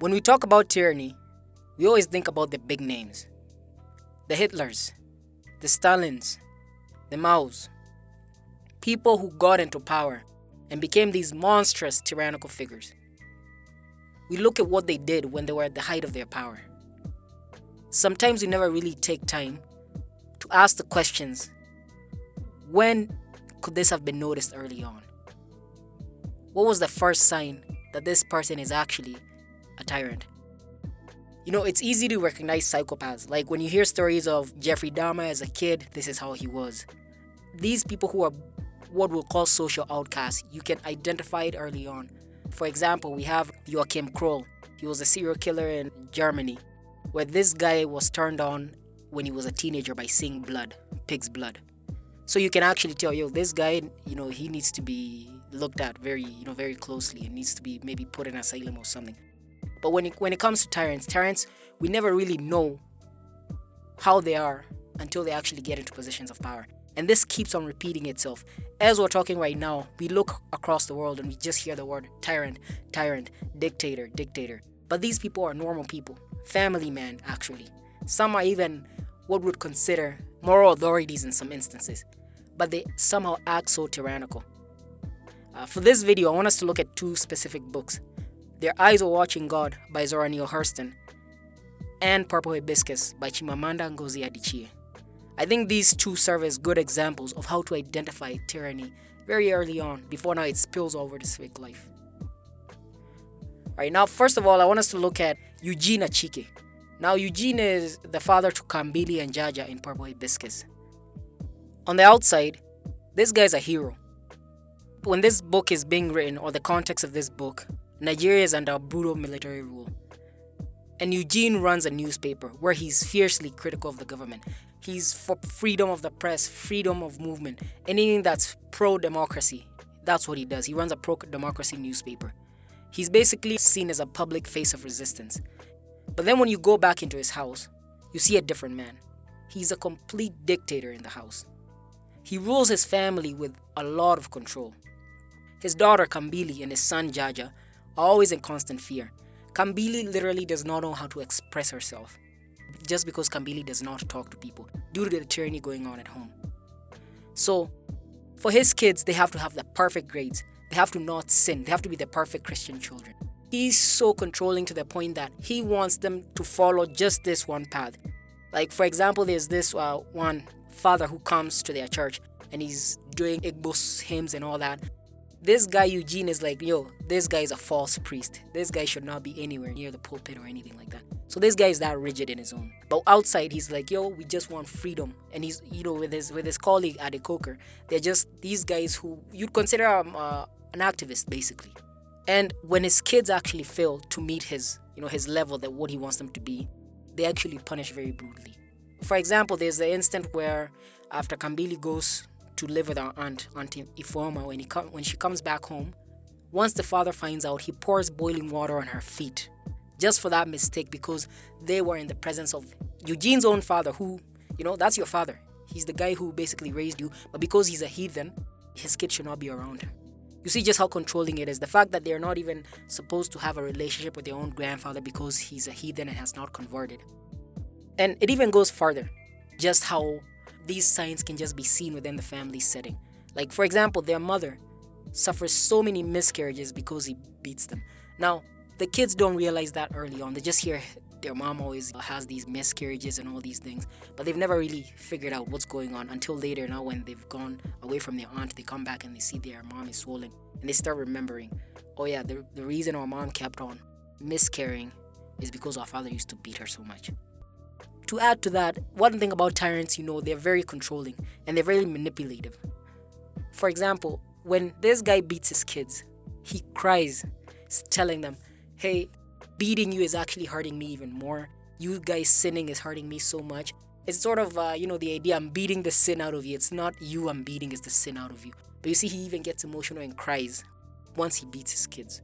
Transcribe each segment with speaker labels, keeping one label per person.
Speaker 1: When we talk about tyranny, we always think about the big names. The Hitlers, the Stalins, the Maos. People who got into power and became these monstrous tyrannical figures. We look at what they did when they were at the height of their power. Sometimes we never really take time to ask the questions, when could this have been noticed early on? What was the first sign that this person is actually a tyrant? It's easy to recognize psychopaths. Like when you hear stories of Jeffrey Dahmer as a kid, this is how he was. These people who are what we'll call social outcasts, you can identify it early on. For example, we have Joachim Kroll. He was a serial killer in Germany, where this guy was turned on when he was a teenager by seeing blood, pig's blood. So you can actually tell, this guy, he needs to be looked at very closely and needs to be maybe put in asylum or something. But when it comes to tyrants, we never really know how they are until they actually get into positions of power. And this keeps on repeating itself. As we're talking right now, we look across the world and we just hear the word tyrant, dictator. But these people are normal people, family men actually. Some are even what would consider moral authorities in some instances, but they somehow act so tyrannical. For this video, I want us to look at two specific books. Their Eyes Were Watching God by Zora Neale Hurston and Purple Hibiscus by Chimamanda Ngozi Adichie. I think these two serve as good examples of how to identify tyranny very early on, before now it spills over to civic life. Alright, now first of all, I want us to look at Eugene Achike. Now Eugene is the father to Kambili and Jaja in Purple Hibiscus. On the outside, this guy's a hero. When this book is being written, or the context of this book, Nigeria is under brutal military rule. And Eugene runs a newspaper where he's fiercely critical of the government. He's for freedom of the press, freedom of movement, anything that's pro-democracy. That's what he does. He runs a pro-democracy newspaper. He's basically seen as a public face of resistance. But then when you go back into his house, you see a different man. He's a complete dictator in the house. He rules his family with a lot of control. His daughter Kambili and his son Jaja are always in constant fear. Kambili literally does not know how to express herself, just because Kambili does not talk to people due to the tyranny going on at home. So, for his kids, they have to have the perfect grades. They have to not sin. They have to be the perfect Christian children. He's so controlling to the point that he wants them to follow just this one path. Like, for example, there's this one father who comes to their church and he's doing Igbo hymns and all that. This guy Eugene is like, this guy is a false priest. This guy should not be anywhere near the pulpit or anything like that. So this guy is that rigid in his own. But outside, he's like, we just want freedom. And he's, with his colleague Adichie, they're just these guys who you'd consider an activist, basically. And when his kids actually fail to meet his level, that what he wants them to be, they actually punish very brutally. For example, there's the instant where after Kambili goes to live with our Aunt Ifeoma, when she comes back home, once the father finds out, he pours boiling water on her feet, just for that mistake, because they were in the presence of Eugene's own father, who, that's your father. He's the guy who basically raised you, but because he's a heathen, his kid should not be around her. You see just how controlling it is. The fact that they're not even supposed to have a relationship with their own grandfather because he's a heathen and has not converted. And it even goes further, just how these signs can just be seen within the family setting. Like, for example, their mother suffers so many miscarriages because he beats them. Now, the kids don't realize that early on. They just hear their mom always has these miscarriages and all these things, but they've never really figured out what's going on until later. Now, when they've gone away from their aunt, they come back and they see their mom is swollen, and they start remembering, the reason our mom kept on miscarrying is because our father used to beat her so much. To add to that, one thing about tyrants, they're very controlling and they're very manipulative. For example, when this guy beats his kids, he cries, telling them, hey, beating you is actually hurting me even more. You guys sinning is hurting me so much. It's sort of, the idea, I'm beating the sin out of you. It's not you I'm beating, it's the sin out of you. But you see, he even gets emotional and cries once he beats his kids.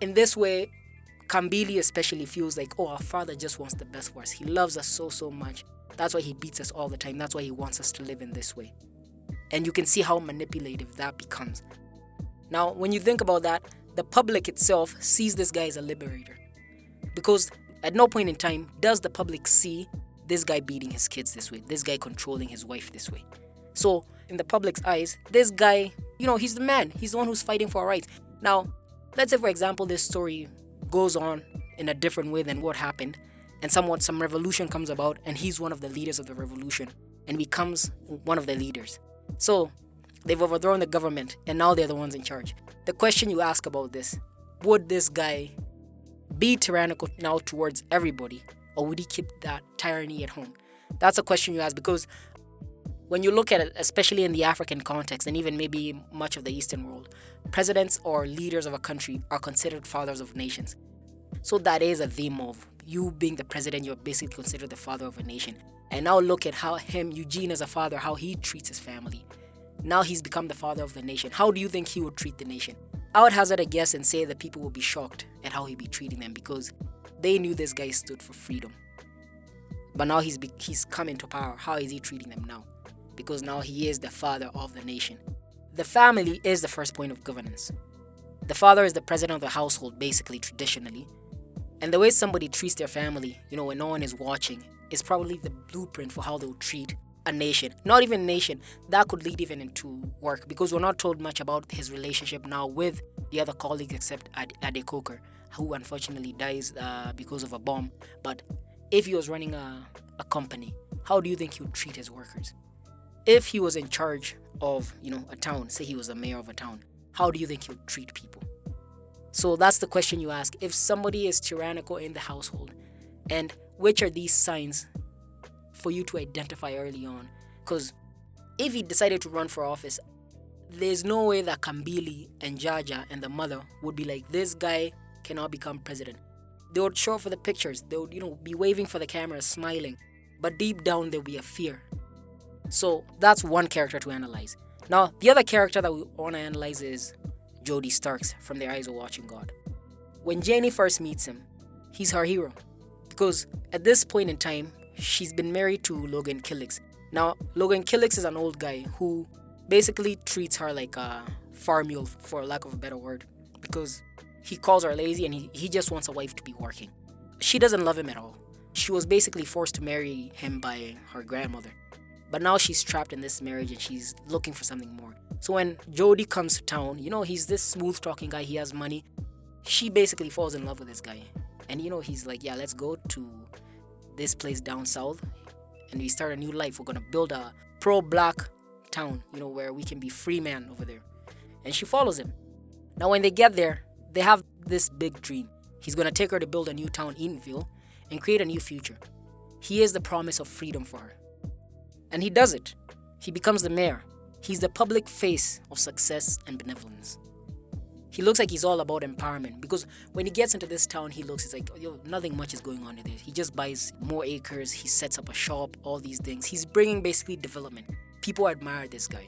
Speaker 1: In this way, Kambili especially feels like, our father just wants the best for us. He loves us so much. That's why he beats us all the time. That's why he wants us to live in this way. And you can see how manipulative that becomes. Now, when you think about that, the public itself sees this guy as a liberator. Because at no point in time does the public see this guy beating his kids this way, this guy controlling his wife this way. So, in the public's eyes, this guy, he's the man. He's the one who's fighting for our rights. Now, let's say, for example, this story goes on in a different way than what happened, and some revolution comes about, and he's one of the leaders of the revolution, and becomes one of the leaders. So, they've overthrown the government, and now they're the ones in charge. The question you ask about this, would this guy be tyrannical now towards everybody, or would he keep that tyranny at home? That's a question you ask, because when you look at it, especially in the African context, and even maybe much of the Eastern world, presidents or leaders of a country are considered fathers of nations. So that is a theme of you being the president, you're basically considered the father of a nation. And now look at how Eugene as a father, how he treats his family. Now he's become the father of the nation. How do you think he would treat the nation? I would hazard a guess and say that people will be shocked at how he'd be treating them, because they knew this guy stood for freedom. But now he's come into power. How is he treating them now? Because now he is the father of the nation. The family is the first point of governance. The father is the president of the household, basically, traditionally. And the way somebody treats their family, when no one is watching, is probably the blueprint for how they'll treat a nation. Not even a nation, that could lead even into work, because we're not told much about his relationship now with the other colleagues except Adichie, who unfortunately dies because of a bomb. But if he was running a company, how do you think he would treat his workers? If he was in charge of, a town, say he was the mayor of a town, how do you think he would treat people? So that's the question you ask. If somebody is tyrannical in the household, and which are these signs for you to identify early on? Because if he decided to run for office, there's no way that Kambili and Jaja and the mother would be like, this guy cannot become president. They would show up for the pictures. They would, be waving for the camera, smiling. But deep down, there'll be a fear. So that's one character to analyze. Now, the other character that we want to analyze is Jodie Starks from Their Eyes Are Watching God. When Janie first meets him, he's her hero. Because at this point in time, she's been married to Logan Killix. Now, Logan Killix is an old guy who basically treats her like a farm mule, for lack of a better word. Because he calls her lazy and he just wants a wife to be working. She doesn't love him at all. She was basically forced to marry him by her grandmother. But now she's trapped in this marriage and she's looking for something more. So when Jodie comes to town, he's this smooth talking guy, he has money. She basically falls in love with this guy. And he's like, yeah, let's go to this place down south and we start a new life. We're going to build a pro-black town, where we can be free man over there. And she follows him. Now when they get there, they have this big dream. He's going to take her to build a new town, Eatonville, and create a new future. He is the promise of freedom for her. And he does it. He becomes the mayor. He's the public face of success and benevolence. He looks like he's all about empowerment, because when he gets into this town, it's like, nothing much is going on in there. He just buys more acres, he sets up a shop, all these things. He's bringing basically development. People admire this guy.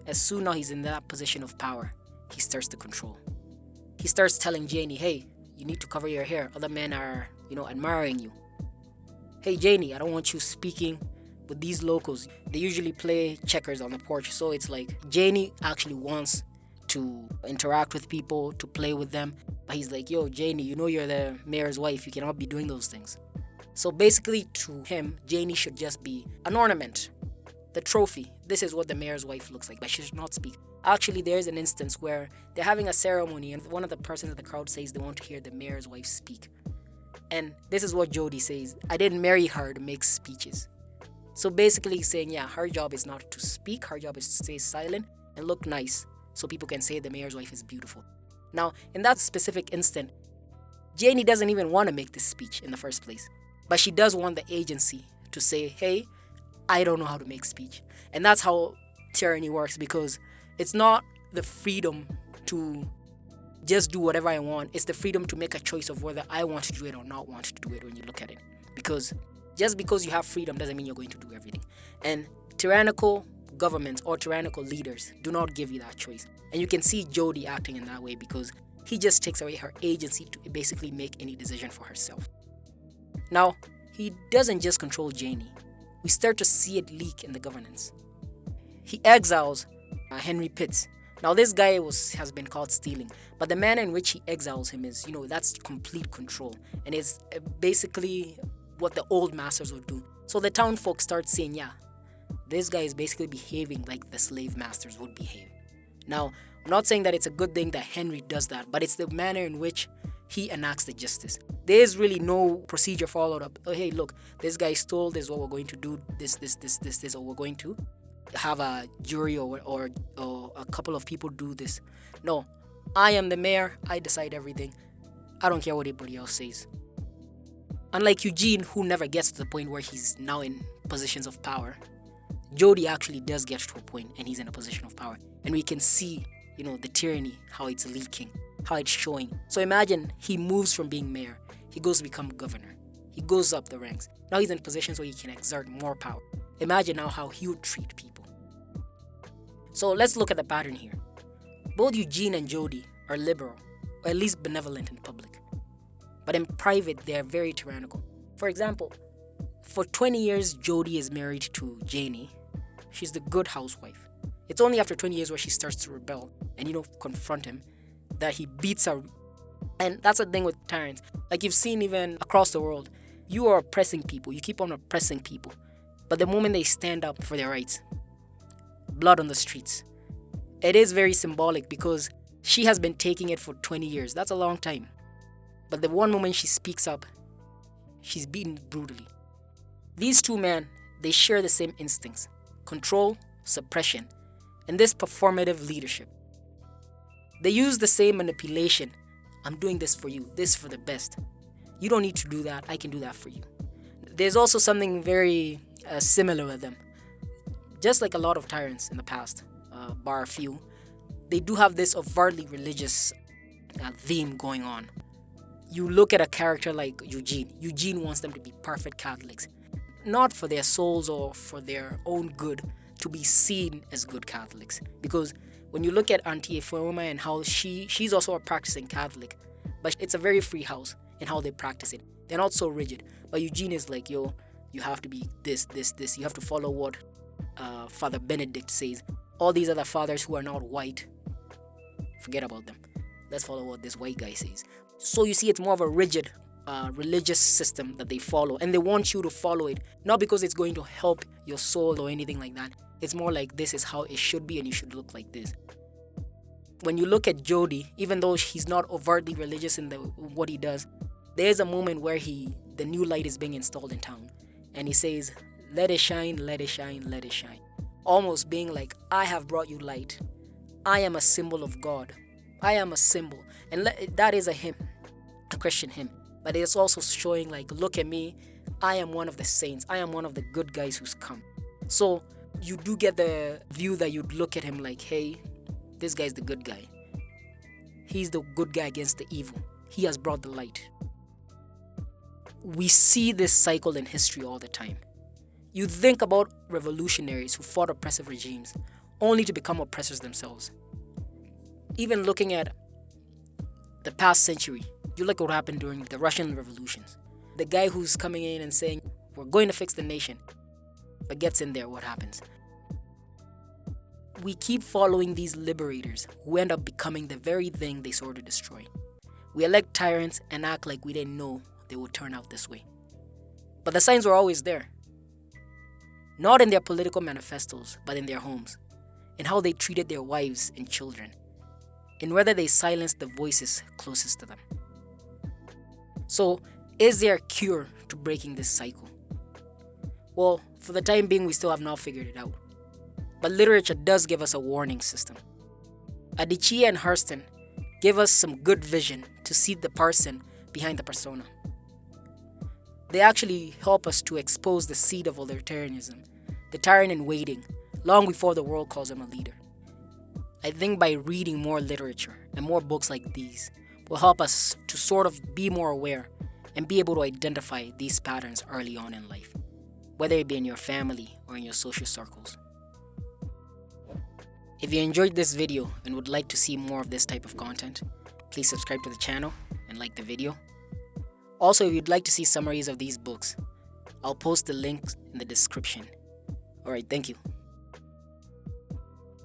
Speaker 1: As soon as he's in that position of power, he starts to control. He starts telling Janie, hey, you need to cover your hair. Other men are, admiring you. Hey, Janie, I don't want you speaking with these locals. They usually play checkers on the porch. So it's like Janie actually wants to interact with people, to play with them. But he's like, yo, Janie, you're the mayor's wife. You cannot be doing those things. So basically to him, Janie should just be an ornament. The trophy. This is what the mayor's wife looks like, but she should not speak. Actually, there's an instance where they're having a ceremony and one of the persons in the crowd says they want to hear the mayor's wife speak. And this is what Jodie says: I didn't marry her to make speeches. So basically he's saying, yeah, her job is not to speak, her job is to stay silent and look nice so people can say the mayor's wife is beautiful. Now, in that specific instant, Janie doesn't even want to make this speech in the first place. But she does want the agency to say, hey, I don't know how to make speech. And that's how tyranny works, because it's not the freedom to just do whatever I want. It's the freedom to make a choice of whether I want to do it or not want to do it when you look at it. Because just because you have freedom doesn't mean you're going to do everything. And tyrannical governments or tyrannical leaders do not give you that choice. And you can see Jodie acting in that way, because he just takes away her agency to basically make any decision for herself. Now, he doesn't just control Janie. We start to see it leak in the governance. He exiles Henry Pitts, Now this guy has been caught stealing, but the manner in which he exiles him is, that's complete control, and it's basically what the old masters would do. So the town folk start saying, yeah, this guy is basically behaving like the slave masters would behave. Now, I'm not saying that it's a good thing that Henry does that, but it's the manner in which he enacts the justice. There is really no procedure followed up. Oh, hey, look, this guy stole, this is what we're going to do, this, or we're going to have a jury or a couple of people do this. No, I am the mayor, I decide everything. I don't care what anybody else says. Unlike Eugene, who never gets to the point where he's now in positions of power, Jody actually does get to a point and he's in a position of power. And we can see, the tyranny, how it's leaking, how it's showing. So imagine he moves from being mayor, he goes to become governor. He goes up the ranks. Now he's in positions where he can exert more power. Imagine now how he would treat people. So let's look at the pattern here. Both Eugene and Jody are liberal, or at least benevolent in public. But in private, they are very tyrannical. For example, for 20 years, Jody is married to Janie. She's the good housewife. It's only after 20 years where she starts to rebel and, confront him, that he beats her. And that's the thing with tyrants. Like you've seen even across the world, you are oppressing people. You keep on oppressing people. But the moment they stand up for their rights, blood on the streets. It is very symbolic because she has been taking it for 20 years. That's a long time. But the one moment she speaks up, she's beaten brutally. These two men, they share the same instincts: control, suppression, and this performative leadership. They use the same manipulation. I'm doing this for you, this for the best. You don't need to do that, I can do that for you. There's also something very similar with them. Just like a lot of tyrants in the past, bar a few, they do have this overtly religious theme going on. You look at a character like Eugene. Eugene wants them to be perfect Catholics. Not for their souls or for their own good, to be seen as good Catholics. Because when you look at Auntie Efoma and how she's also a practicing Catholic, but it's a very free house in how they practice it. They're not so rigid. But Eugene is like, yo, you have to be this. You have to follow what Father Benedict says. All these other fathers who are not white, forget about them. Let's follow what this white guy says. So you see, it's more of a rigid religious system that they follow, and they want you to follow it, not because it's going to help your soul or anything like that. It's more like this is how it should be and you should look like this. When you look at Jody, even though he's not overtly religious in what he does, there's a moment where the new light is being installed in town, and he says, let it shine, let it shine, let it shine. Almost being like, I have brought you light. I am a symbol of God. I am a symbol. And that is a hymn, a Christian hymn. But it's also showing like, look at me. I am one of the saints. I am one of the good guys who's come. So you do get the view that you'd look at him like, hey, this guy's the good guy. He's the good guy against the evil. He has brought the light. We see this cycle in history all the time. You think about revolutionaries who fought oppressive regimes only to become oppressors themselves. Even looking at the past century, you look at what happened during the Russian revolutions. The guy who's coming in and saying, we're going to fix the nation, but gets in there, what happens? We keep following these liberators who end up becoming the very thing they sought to destroy. We elect tyrants and act like we didn't know they would turn out this way. But the signs were always there. Not in their political manifestos, but in their homes, in how they treated their wives and children, in whether they silenced the voices closest to them. So, is there a cure to breaking this cycle? Well, for the time being, we still have not figured it out. But literature does give us a warning system. Adichie and Hurston give us some good vision to see the person behind the persona. They actually help us to expose the seed of authoritarianism, the tyrant in waiting, long before the world calls him a leader. I think by reading more literature and more books like these will help us to sort of be more aware and be able to identify these patterns early on in life, whether it be in your family or in your social circles. If you enjoyed this video and would like to see more of this type of content, please subscribe to the channel and like the video. Also, if you'd like to see summaries of these books, I'll post the links in the description. Alright, thank you.